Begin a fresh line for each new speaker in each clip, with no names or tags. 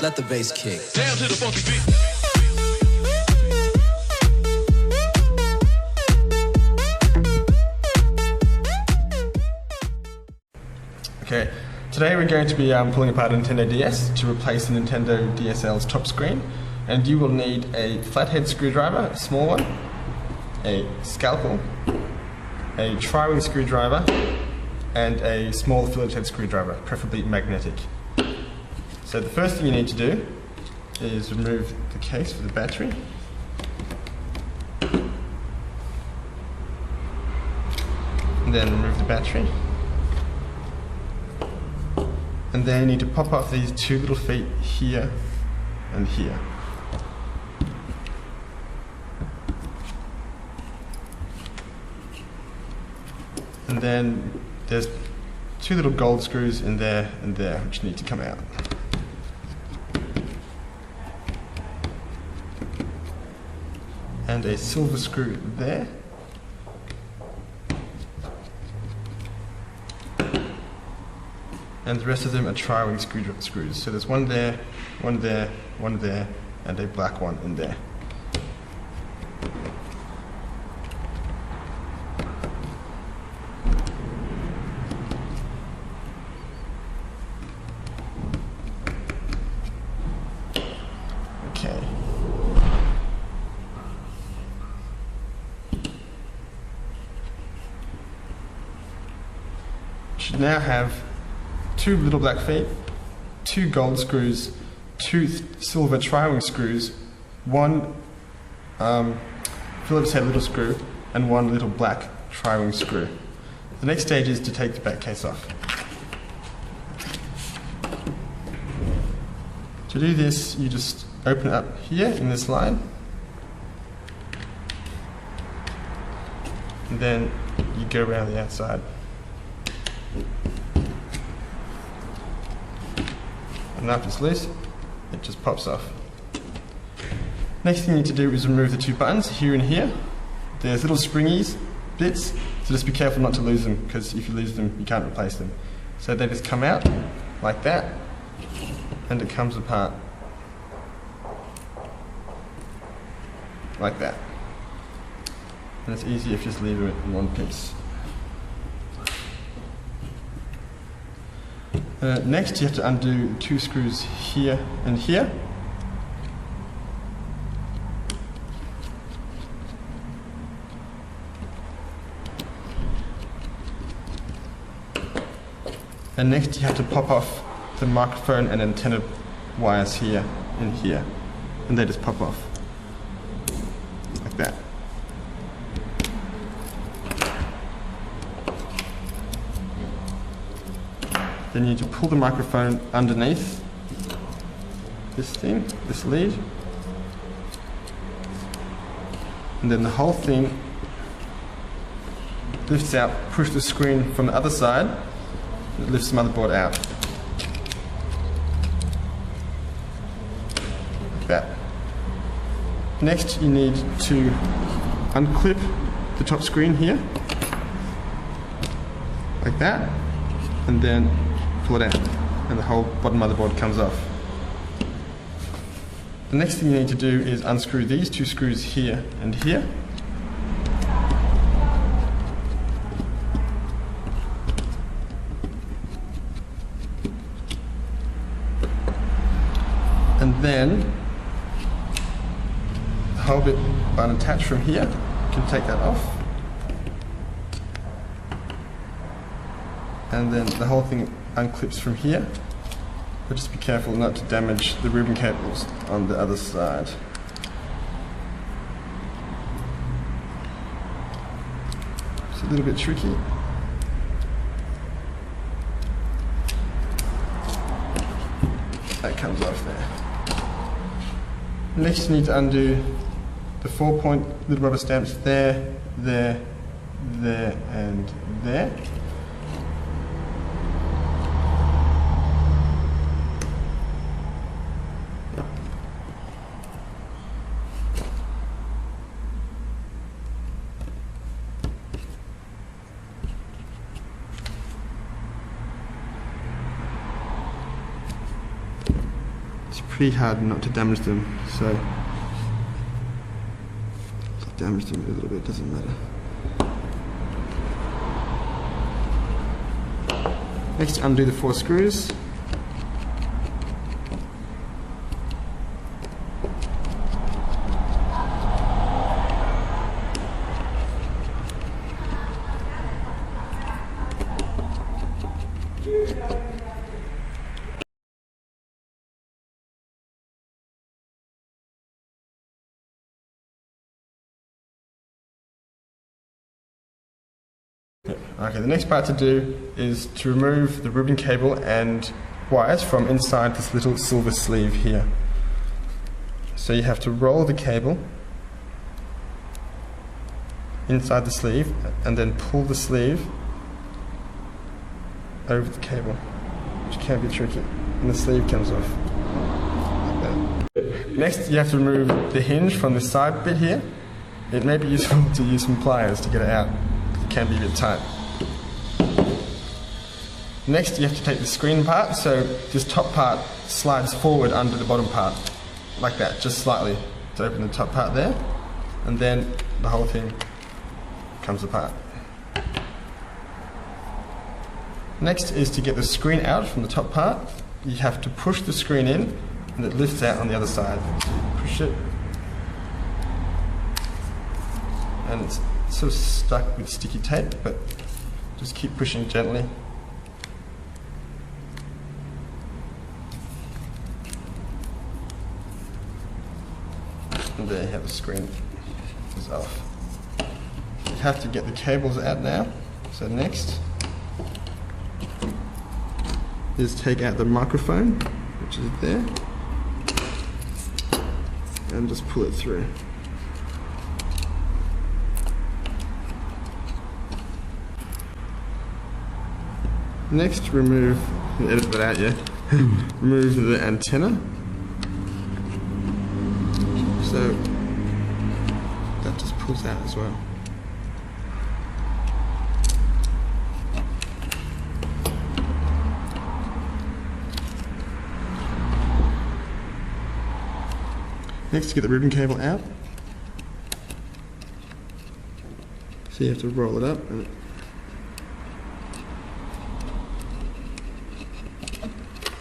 Let the bass kick.
Down to the funky beat.
Okay, today we're going to be pulling apart a Nintendo DS to replace the Nintendo DSL's top screen, and you will need a flathead screwdriver, a small one, a scalpel, a tri-wing screwdriver, and a small Phillips head screwdriver, preferably magnetic. So the first thing you need to do is remove the case for the battery. And then remove the battery. And then you need to pop off these two little feet here and here. And then there's two little gold screws in there and there which need to come out. And a silver screw there. And the rest of them are tri-wing screws. So there's one there, one there, one there, and a black one in there. Okay. Should now have two little black feet, two gold screws, two silver tri-wing screws, one Phillips head little screw, and one little black tri-wing screw. The next stage is to take the back case off. To do this, you just open it up here in this line, and then you go around the outside. And after it's loose, it just pops off. Next thing you need to do is remove the two buttons here and here. There's little springies bits, so just be careful not to lose them, because if you lose them, you can't replace them. So they just come out like that, and it comes apart like that. And it's easier if you just leave it in one piece. Next, you have to undo two screws here and here. And next, you have to pop off the microphone and antenna wires here and here. And they just pop off. Like that. Then you need to pull the microphone underneath this thing, this lead. And then the whole thing lifts out, push the screen from the other side, and it lifts the motherboard out. Like that. Next you need to unclip the top screen here, like that, and then pull it out, and the whole bottom motherboard comes off. The next thing you need to do is unscrew these two screws here and here. And then the whole bit unattached from here, you can take that off. And then the whole thing unclips from here, but just be careful not to damage the ribbon cables on the other side. It's a little bit tricky. That comes off there. Next you need to undo the 4-point little rubber stamps there, there, there, and there. pretty hard not to damage them, so damage them a little bit, doesn't matter. Next, undo the 4 screws. Okay, the next part to do is to remove the ribbon cable and wires from inside this little silver sleeve here. So you have to roll the cable inside the sleeve and then pull the sleeve over the cable, which can be tricky, and the sleeve comes off like that. Next, you have to remove the hinge from the side bit here. It may be useful to use some pliers to get it out. It can be a bit tight. Next, you have to take the screen part, so this top part slides forward under the bottom part, like that, just slightly, to open the top part there, and then the whole thing comes apart. Next is to get the screen out from the top part. You have to push the screen in, and it lifts out on the other side. Push it, and it's sort of stuck with sticky tape, but just keep pushing gently. And there you have the screen is off. You have to get the cables out now. So next is take out the microphone, which is there, and just pull it through. Next, remove, edit that out, yeah. Remove the antenna. So that just pulls out as well. Next, get the ribbon cable out. So you have to roll it up and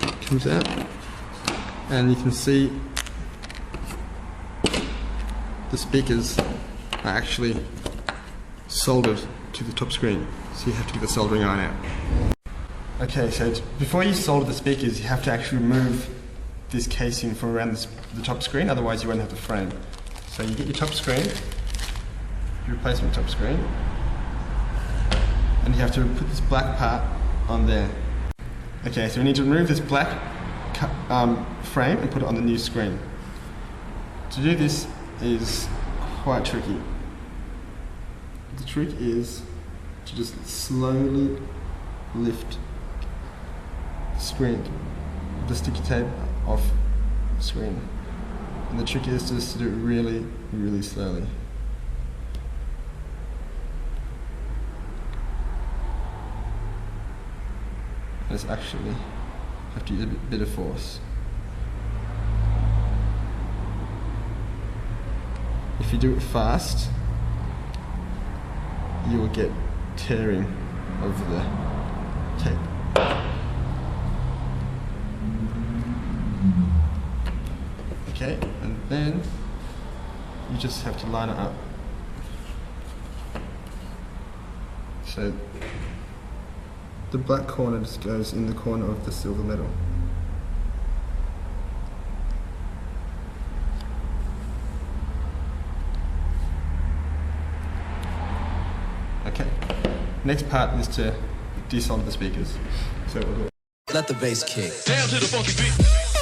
it comes out, and you can see the speakers are actually soldered to the top screen, so you have to get the soldering iron out. Okay, so before you solder the speakers, you have to actually remove this casing from around the top screen, otherwise you won't have the frame. So you get your top screen, your replacement top screen, and you have to put this black part on there. Okay, so we need to remove this black frame and put it on the new screen. To do this is quite tricky. The trick is to just slowly lift the screen, the sticky tape off the screen. And the trick is just to do it really, really slowly. And it's actually have to use a bit of force. If you do it fast, you will get tearing over the tape. Okay, and then you just have to line it up. So the black corner just goes in the corner of the silver metal. Okay, next part is to desolder the speakers. So we'll do it.
Let the bass kick. Down to the funky beat.